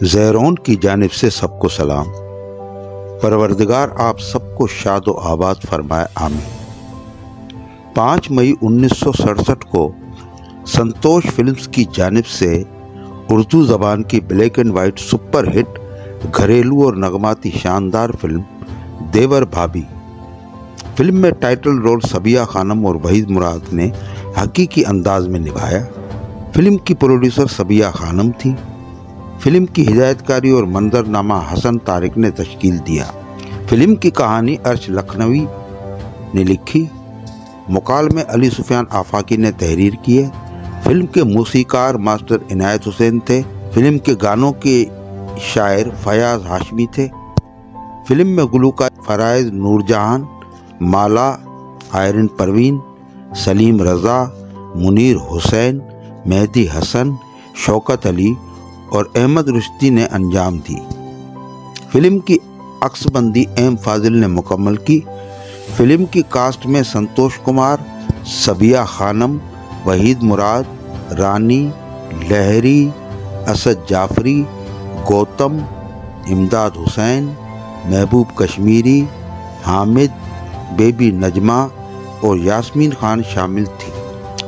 ज़ैरोन की जानिब से सबको सलाम। परवरदिगार आप सबको शादो आबाद फरमाए, आमीन। 5 मई 1967 को संतोष फिल्म्स की जानिब से उर्दू ज़बान की black and white super hit घरेलू और नगमाती शानदार फिल्म देवर भाभी। फिल्म में टाइटल रोल सबिया खानम और वहीद मुराद ने हकीकी अंदाज में निभाया। फिल्म की प्रोड्यूसर सबिया खानम थी। फिल्म की हिदायतकारी और मंजरनामा हसन तारिक ने तश्कील दिया। फिल्म की कहानी अर्श लखनवी ने लिखी, मुकालमे अली सुफियान आफाकी ने तहरीर की है। फिल्म के मूसीकार मास्टर इनायत हुसैन थे। फिल्म के गानों के शायर फयाज हाशमी थे। फिल्म में गुलूकार फराइज नूरजहान, माला, आयरन परवीन, सलीम रज़ा, मुनीर हुसैन, मेहदी हसन, शौकत अली और अहमद रुश्दी ने अंजाम दी। फिल्म की अक्सबंदी एम फाजिल ने मुकम्मल की। फिल्म की कास्ट में संतोष कुमार, सबिया खानम, वहीद मुराद, रानी, लहरी, असद जाफरी, गौतम, इमदाद हुसैन, महबूब कश्मीरी, हामिद, बेबी नजमा और यास्मीन खान शामिल थी।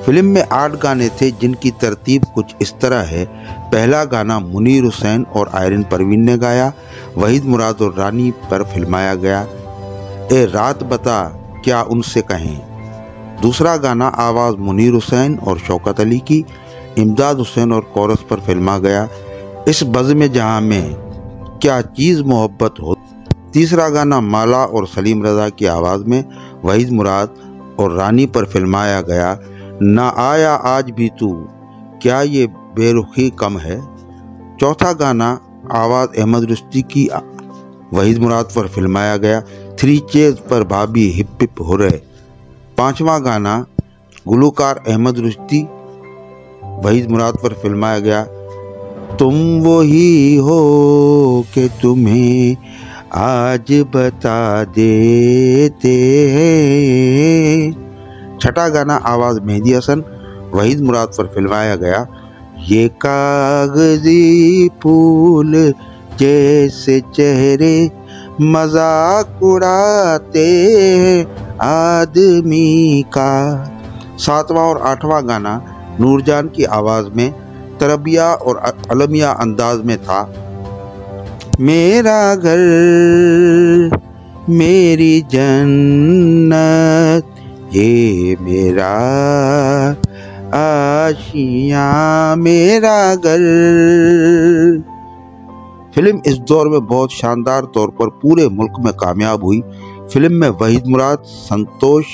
फिल्म में 8 गाने थे जिनकी तरतीब कुछ इस तरह है। पहला गाना मुनीर हुसैन और आयरन परवीन ने गाया। वहीद मुराद और रानी पर फिल्माया गया, ए रात बता क्या उनसे कहें। दूसरा गाना आवाज़ मुनीर हुसैन और शौकत अली की, इमदाद हुसैन और कोरस पर फिल्मा गया, इस बज़्म जहां में क्या चीज़ मोहब्बत हो। तीसरा गाना माला और सलीम रज़ा की आवाज़ में वहीद मुराद और रानी पर फिल्माया गया, ना आया आज भी तू क्या ये बेरुखी कम है। चौथा गाना आवाज़ अहमद रुश्दी की, वहीद मुराद पर फिल्माया गया, 3 चेज़ पर भाभी हिप हिप हो रहे। पांचवा गाना गुलूकार अहमद रुश्दी, वहीद मुराद पर फिल्माया गया, तुम वो ही हो कि तुम्हें आज बता देते हैं। छठा गाना आवाज़ मेहदी हसन, वहीद मुराद पर फिल्माया गया, ये कागजी फूल जैसे चेहरे मजाक उड़ाते आदमी का। सातवां और आठवां गाना नूरजहान की आवाज़ में तरबिया और अलमिया अंदाज में था, मेरा घर मेरी जन्नत ये मेरा आशियाँ मेरा घर। फिल्म इस दौर में बहुत शानदार तौर पर पूरे मुल्क में कामयाब हुई। फिल्म में वहीद मुराद, संतोष,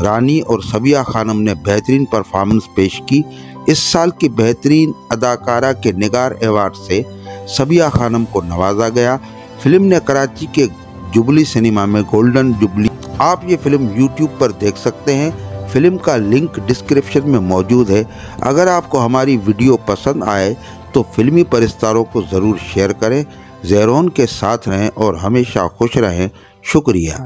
रानी और सबिया खानम ने बेहतरीन परफॉर्मेंस पेश की। इस साल की बेहतरीन अदाकारा के निगार अवार्ड से सबिया खानम को नवाजा गया। फिल्म ने कराची के जुबली सिनेमा में गोल्डन जुबली। आप ये फिल्म YouTube पर देख सकते हैं। फिल्म का लिंक डिस्क्रिप्शन में मौजूद है। अगर आपको हमारी वीडियो पसंद आए तो फिल्मी परिस्तारों को ज़रूर शेयर करें। ज़ैरोन के साथ रहें और हमेशा खुश रहें। शुक्रिया।